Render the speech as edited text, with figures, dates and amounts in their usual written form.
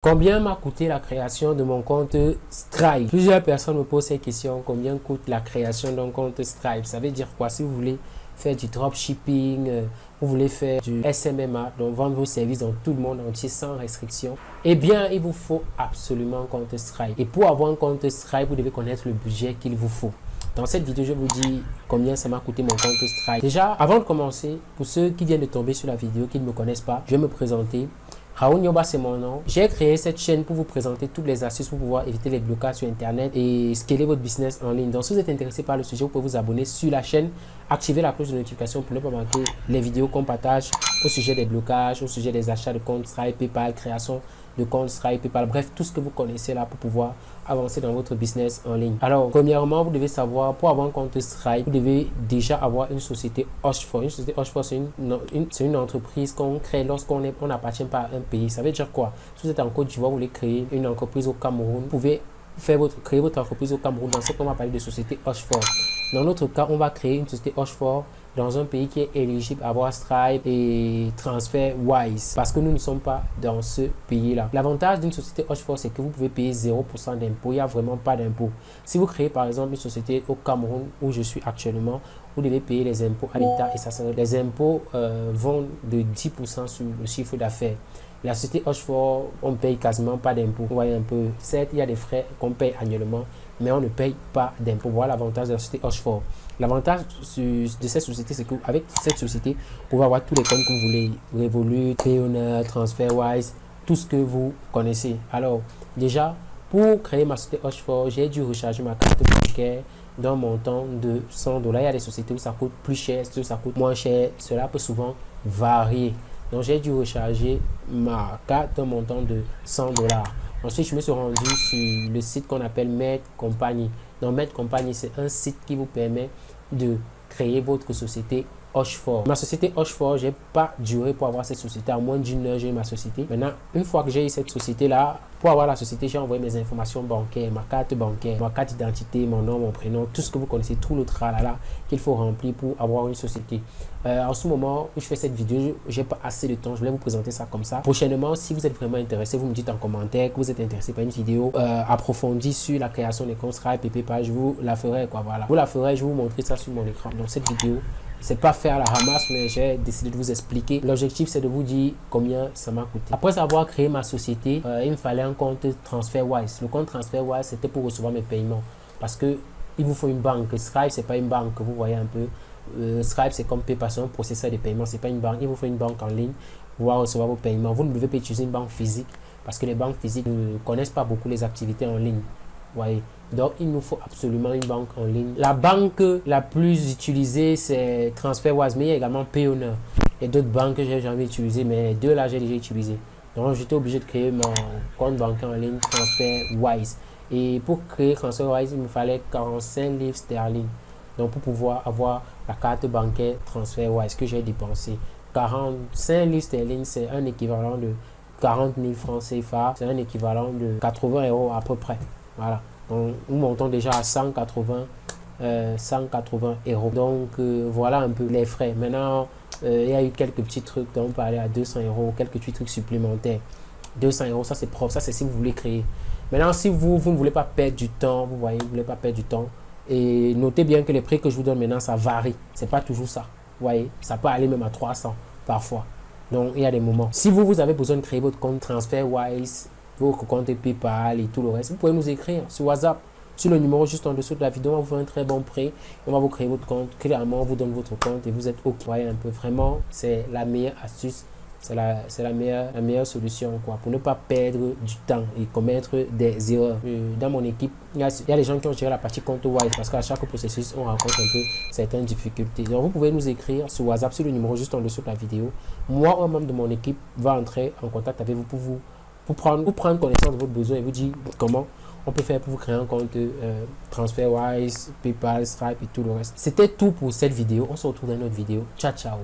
Combien m'a coûté la création de mon compte Stripe? Plusieurs personnes me posent cette question. Combien coûte la création d'un compte Stripe? Ça veut dire quoi? Si vous voulez faire du dropshipping, vous voulez faire du SMMA, donc vendre vos services dans tout le monde entier sans restriction, eh bien, il vous faut absolument un compte Stripe. Et pour avoir un compte Stripe, vous devez connaître le budget qu'il vous faut. Dans cette vidéo, je vous dis combien ça m'a coûté mon compte Stripe. Déjà, avant de commencer, pour ceux qui viennent de tomber sur la vidéo, qui ne me connaissent pas, je vais me présenter. Raoul Nyoba, c'est mon nom. J'ai créé cette chaîne pour vous présenter toutes les astuces pour pouvoir éviter les blocages sur Internet et scaler votre business en ligne. Donc, si vous êtes intéressé par le sujet, vous pouvez vous abonner sur la chaîne, activer la cloche de notification pour ne pas manquer les vidéos qu'on partage au sujet des blocages, au sujet des achats de comptes Stripe, PayPal, création de comptes Stripe, PayPal, bref, tout ce que vous connaissez là pour pouvoir avancer dans votre business en ligne. Alors, premièrement, vous devez savoir, pour avoir un compte Stripe, vous devez déjà avoir une société HFOR. Une société HFOR, c'est une entreprise qu'on crée lorsqu'on n'appartient pas à un pays. Ça veut dire quoi? Si vous êtes en Côte d'Ivoire, vous voulez créer une entreprise au Cameroun, vous pouvez créer votre entreprise au Cameroun. Dans ce cas, on va parler de société HFOR. Dans notre cas, on va créer une société HFOR dans un pays qui est éligible à avoir Stripe et TransferWise parce que nous ne sommes pas dans ce pays-là. L'avantage d'une société HFOR, c'est que vous pouvez payer 0% d'impôt. Il n'y a vraiment pas d'impôt. Si vous créez par exemple une société au Cameroun où je suis actuellement, vous devez payer les impôts à l'État et ça, les impôts vont de 10% sur le chiffre d'affaires. La société HFOR, on ne paye quasiment pas d'impôts. Vous voyez un peu, certes, il y a des frais qu'on paye annuellement, mais on ne paye pas d'impôts. Voilà l'avantage de la société HFOR. L'avantage de cette société, c'est qu'avec cette société, vous pouvez avoir tous les comptes que vous voulez. Revolut, Payoneer, TransferWise, tout ce que vous connaissez. Alors, déjà, pour créer ma société HFOR, j'ai dû recharger ma carte bancaire d'un montant de 100 $. Il y a des sociétés où ça coûte plus cher, où ça coûte moins cher. Cela peut souvent varier. Donc, j'ai dû recharger ma carte d'un montant de 100 $. Ensuite, je me suis rendu sur le site qu'on appelle Med Company. Donc, Med Company, c'est un site qui vous permet de créer votre société HFOR. Ma société HFOR, je n'ai pas duré pour avoir cette société. En moins d'une heure, j'ai eu ma société. Maintenant, une fois que j'ai eu cette société-là, pour avoir la société, j'ai envoyé mes informations bancaires, ma carte bancaire, ma carte d'identité, mon nom, mon prénom, tout ce que vous connaissez, tout le tralala qu'il faut remplir pour avoir une société. En ce moment où je fais cette vidéo, j'ai pas assez de temps, je voulais vous présenter ça comme ça. Prochainement, si vous êtes vraiment intéressé, vous me dites en commentaire que vous êtes intéressé par une vidéo approfondie sur la création des comptes Stripe et PayPal, je vous la ferai quoi, voilà. Vous la ferez, je vais vous montrer ça sur mon écran. Donc cette vidéo, c'est pas faire la ramasse, mais j'ai décidé de vous expliquer. L'objectif, c'est de vous dire combien ça m'a coûté. Après avoir créé ma société, il me fallait un compte TransferWise. Le compte TransferWise, c'était pour recevoir mes paiements. Parce que il vous faut une banque. Stripe, c'est pas une banque, vous voyez un peu. Stripe, c'est comme PayPal, c'est un processeur de paiement. C'est pas une banque. Il vous faut une banque en ligne pour pouvoir recevoir vos paiements. Vous ne devez pas utiliser une banque physique parce que les banques physiques ne connaissent pas beaucoup les activités en ligne. Voyez. Donc, il nous faut absolument une banque en ligne. La banque la plus utilisée, c'est TransferWise, mais il y a également Payoneer. Il y a d'autres banques que j'ai jamais utilisées, mais les deux là, j'ai déjà utilisé. Donc, j'étais obligé de créer mon compte bancaire en ligne TransferWise. Et pour créer TransferWise, il me fallait 45 livres sterling. Donc, pour pouvoir avoir la carte bancaire TransferWise que j'ai dépensé. 45 livres sterling, c'est un équivalent de 40 000 francs CFA. C'est un équivalent de 80 € à peu près. Voilà. Donc, nous montons déjà à 180 €. Donc, voilà un peu les frais. Maintenant, il y a eu quelques petits trucs dont on peut aller à 200 €, quelques petits trucs supplémentaires. 200 €, ça c'est propre. Ça, c'est si vous voulez créer. Maintenant, si vous ne voulez pas perdre du temps, vous voyez, vous ne voulez pas perdre du temps. Et notez bien que les prix que je vous donne maintenant, ça varie. C'est pas toujours ça. Vous voyez, ça peut aller même à 300 parfois. Donc, il y a des moments. Si vous avez besoin de créer votre compte TransferWise, votre compte PayPal et tout le reste, vous pouvez nous écrire sur WhatsApp, sur le numéro juste en dessous de la vidéo. On va vous faire un très bon prix. On va vous créer votre compte. Clairement, on vous donne votre compte et vous êtes OK. Vous voyez un peu, vraiment, c'est la meilleure astuce. C'est la meilleure solution quoi, pour ne pas perdre du temps et commettre des erreurs. Dans mon équipe, il y a les gens qui ont géré la partie compte Wise parce qu'à chaque processus, on rencontre un peu certaines difficultés. Donc, vous pouvez nous écrire sur WhatsApp, sur le numéro juste en dessous de la vidéo. Moi, un membre de mon équipe va entrer en contact avec vous pour prendre connaissance de votre besoin et vous dire comment on peut faire pour vous créer un compte TransferWise, PayPal, Stripe et tout le reste. C'était tout pour cette vidéo. On se retrouve dans une autre vidéo. Ciao, ciao.